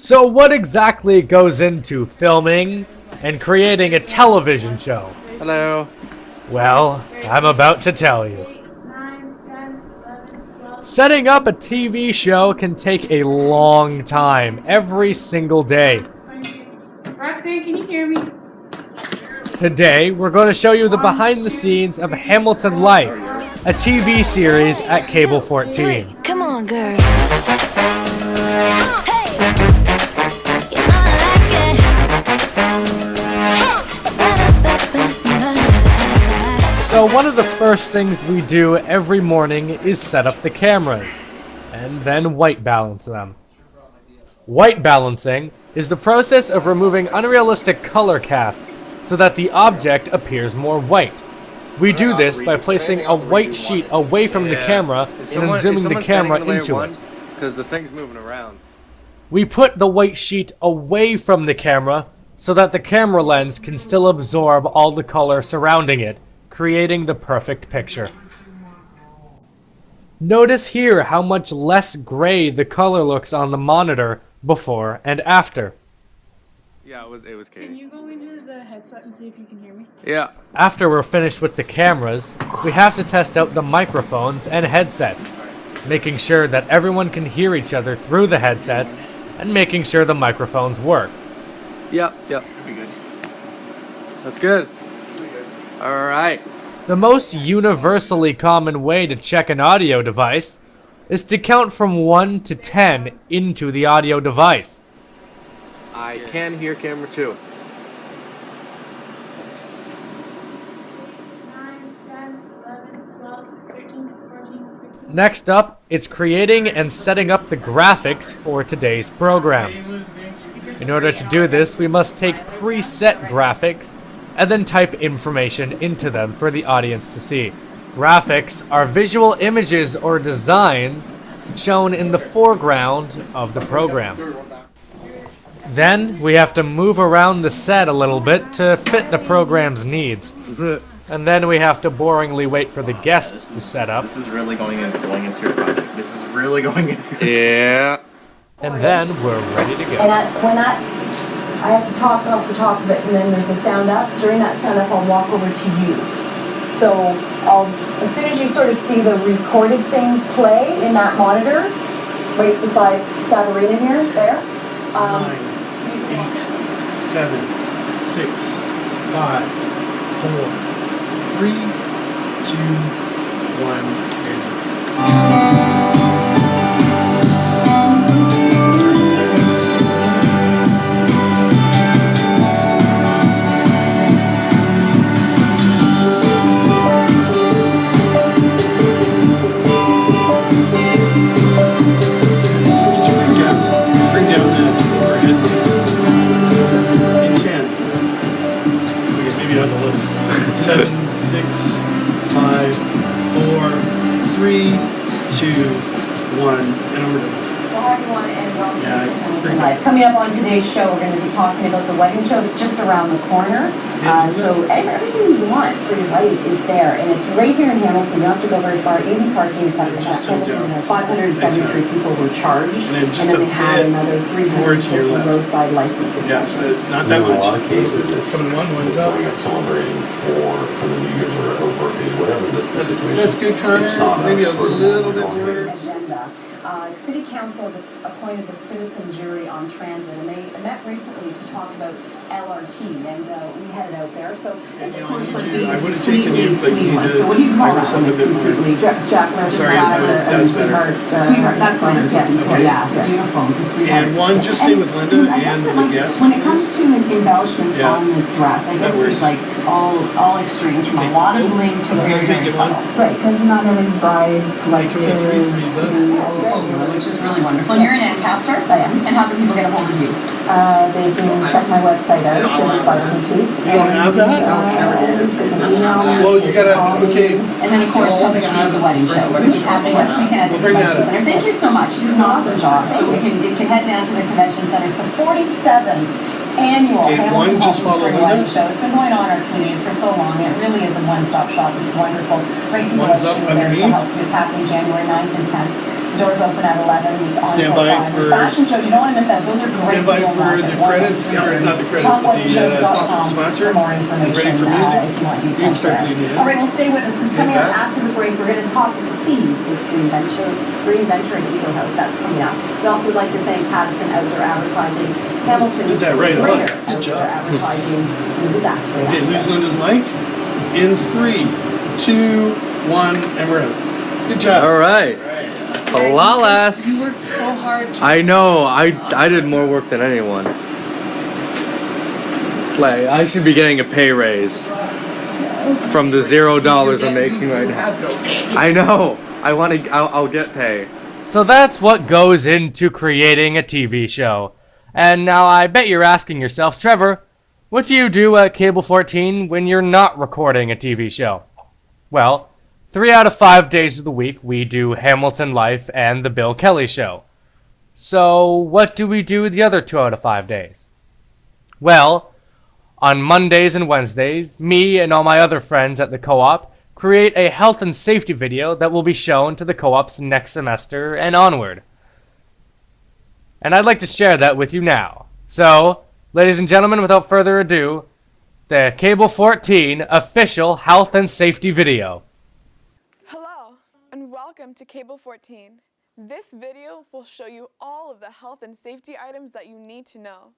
So what exactly goes into filming and creating a television show? Hello. Well, I'm about to tell you. Setting up a TV show can take a long time, every single day. Roxanne, can you hear me? Today, we're going to show you the behind the scenes of Hamilton Life, a TV series at Cable 14. Come on, girls. Hey. You know I like it. So one of the first things we do every morning is set up the cameras, and then white balance them. White balancing is the process of removing unrealistic color casts so that the object appears more white. We do this by placing a white sheet away from the camera and then zooming the camera into it. Because the thing's moving around. We put the white sheet away from the camera so that the camera lens can still absorb all the color surrounding it, creating the perfect picture. Notice here how much less gray the color looks on the monitor before and after. Yeah, it was Katie. Can you go into the headset and see if you can hear me? Yeah. After we're finished with the cameras, we have to test out the microphones and headsets, making sure that everyone can hear each other through the headsets and making sure the microphones work. Yep. Pretty good. That's good. Alright. The most universally common way to check an audio device is to count from 1 to 10 into the audio device. I can hear camera 2. 9, 10, 11, 12, 13, 14, 15. Next up, it's creating and setting up the graphics for today's program. In order to do this, we must take preset graphics and then type information into them for the audience to see. Graphics are visual images or designs shown in the foreground of the program. Then we have to move around the set a little bit to fit the program's needs. And then we have to boringly wait for the guests to set up. This is really going into your project. This is really going into Yeah. And then we're ready to go. And I have to talk off the top of it, and then there's a sound up. During that sound up, I'll walk over to you. So as soon as you sort of see the recorded thing play in that monitor, right beside Savarina here, there. 9, 8, 7, 6, 5, 4, 3, 2, 1, and 30 seconds. Bring down that overhead bit. In 10. Okay, maybe not a little. 7, 6, 5, 4, 3, 2, 1, and over to Hello everyone, and welcome Yeah, to Hamilton pretty Live. Coming up on today's show, we're going to be talking about the wedding show. It's just around the corner. So everything you want for your wedding is there, and it's right here in Hamilton. You don't have to go very far. Easy parking. It's at Just head Hamilton. down. 573 people were charged, And then just and then a they had bit another more to your 350 left. roadside license Yeah, suspensions. not that In a much. lot of cases, it's Coming one, one's up. celebrating for the New Year's or whatever the situation. That's good, Connor. It's not Maybe a us. We're little bit going more. Agenda. City Council has appointed the citizen jury on transit, and they met recently to talk about LRT, and we headed out there. So this, of course, would be I would have taken you, but you need seamless. to So what do you call bring that us when up a it's bit more. completely strapless? Sorry, that's better. Sweetheart, that's fine. Yeah, Okay. yeah, beautiful. The sweetheart. And one, just stay with Linda I guess and that, the like, guests, when it comes please. to embellishments Yeah. on the dress, I That guess there's works. like all extremes, from a lot of bling to the Okay, very, take very it one. subtle. Right, because not every bride likes to Three threes up. which is really wonderful. And you're in Ancaster? I am. And how can people get a hold of you? They can check my website out, Sugar by BT. You don't have that? Well, you gotta, okay. And then, of course, come to see the wedding show, which is happening this weekend at the We'll bring that Convention up. Center. Thank you so much. You did an awesome job. So you can head down to the Convention Center. It's the 47th annual Okay, one, Hamilton just Halton follow Spring Linda. Wedding Show. It's been going on in our community for so long. It really is a one-stop shop. It's wonderful. Great people at One's up Sugar there to underneath. help you. It's happening January 9th and 10th. Doors open at 11. It's on Stand till by 5. for- There's fashion shows. You don't want to miss out. Those are great. Stand by to go and for watch the at 1 credits, and 3:30. or not the credits, but the sponsor, For more and information, ready for music. if you want You can details start there. bleeding in. All right, well, stay with us because coming up back. after the break, we're going to talk seeds with Green Venture and Eco House. That's coming up. We also would like to thank Pattison Outdoor Advertising, Hamilton's Did that right on. Greater Good Outdoor job. Advertising. We'll be back. right Okay, after lose this. Linda's mic. In 3, 2, 1, and we're out. Good job. All right. You Alalas. worked so hard. I know. I did more work than anyone. Like I should be getting a pay raise from the $0 I'm making right now. I know. I'll get pay. So that's what goes into creating a TV show. And now I bet you're asking yourself, Trevor, what do you do at Cable 14 when you're not recording a TV show? Well, 3 out of 5 days of the week we do Hamilton Life and The Bill Kelly Show. So what do we do the other 2 out of 5 days? Well, on Mondays and Wednesdays, me and all my other friends at the co-op create a health and safety video that will be shown to the co-ops next semester and onward. And I'd like to share that with you now. So, ladies and gentlemen, without further ado, the Cable 14 official health and safety video. Hello, and welcome to Cable 14. This video will show you all of the health and safety items that you need to know.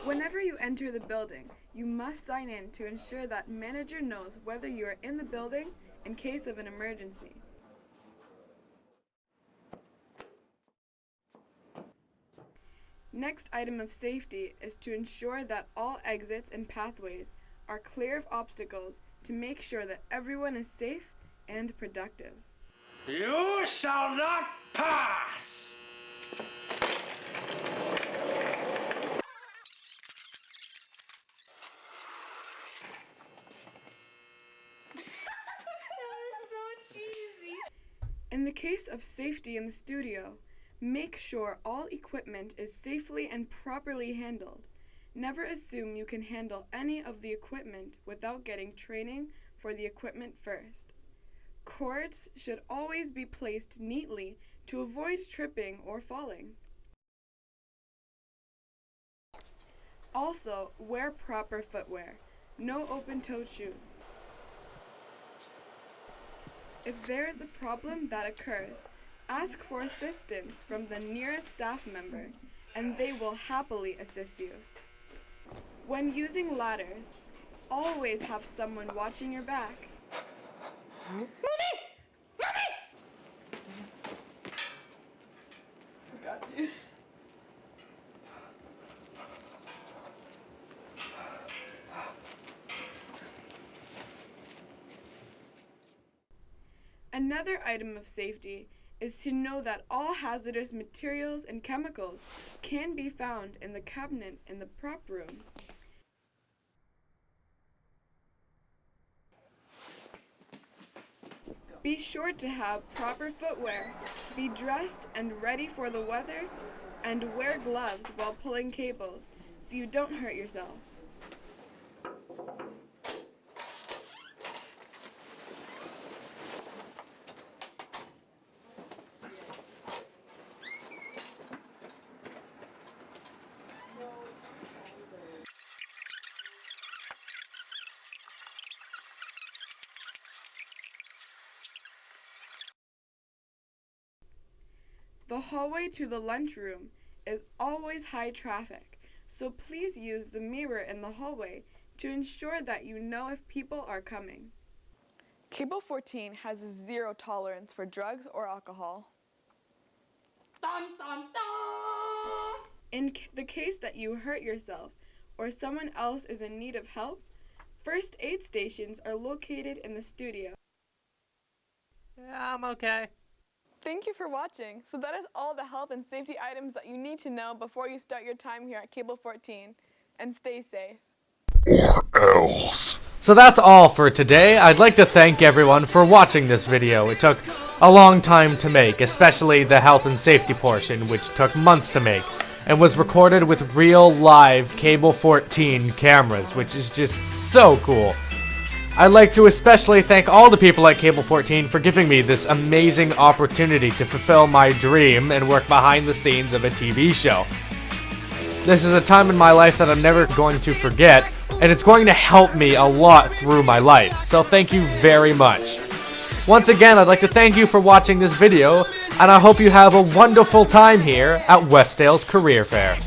Whenever you enter the building, you must sign in to ensure that manager knows whether you are in the building in case of an emergency. Next item of safety is to ensure that all exits and pathways are clear of obstacles to make sure that everyone is safe and productive. You shall not pass! In the case of safety in the studio, make sure all equipment is safely and properly handled. Never assume you can handle any of the equipment without getting training for the equipment first. Cords should always be placed neatly to avoid tripping or falling. Also, wear proper footwear. No open-toed shoes. If there is a problem that occurs, ask for assistance from the nearest staff member, and they will happily assist you. When using ladders, always have someone watching your back. Mommy! Mommy! I got you. Another item of safety is to know that all hazardous materials and chemicals can be found in the cabinet in the prop room. Be sure to have proper footwear, be dressed and ready for the weather, and wear gloves while pulling cables so you don't hurt yourself. The hallway to the lunchroom is always high traffic, so please use the mirror in the hallway to ensure that you know if people are coming. Cable 14 has zero tolerance for drugs or alcohol. Dun, dun, dun. In the case that you hurt yourself or someone else is in need of help, first aid stations are located in the studio. Yeah, I'm okay. Thank you for watching. So that is all the health and safety items that you need to know before you start your time here at Cable 14. And stay safe. So that's all for today. I'd like to thank everyone for watching this video. It took a long time to make, especially the health and safety portion, which took months to make, and was recorded with real live Cable 14 cameras, which is just so cool. I'd like to especially thank all the people at Cable 14 for giving me this amazing opportunity to fulfill my dream and work behind the scenes of a TV show. This is a time in my life that I'm never going to forget, and it's going to help me a lot through my life, so thank you very much. Once again, I'd like to thank you for watching this video, and I hope you have a wonderful time here at Westdale's Career Fair.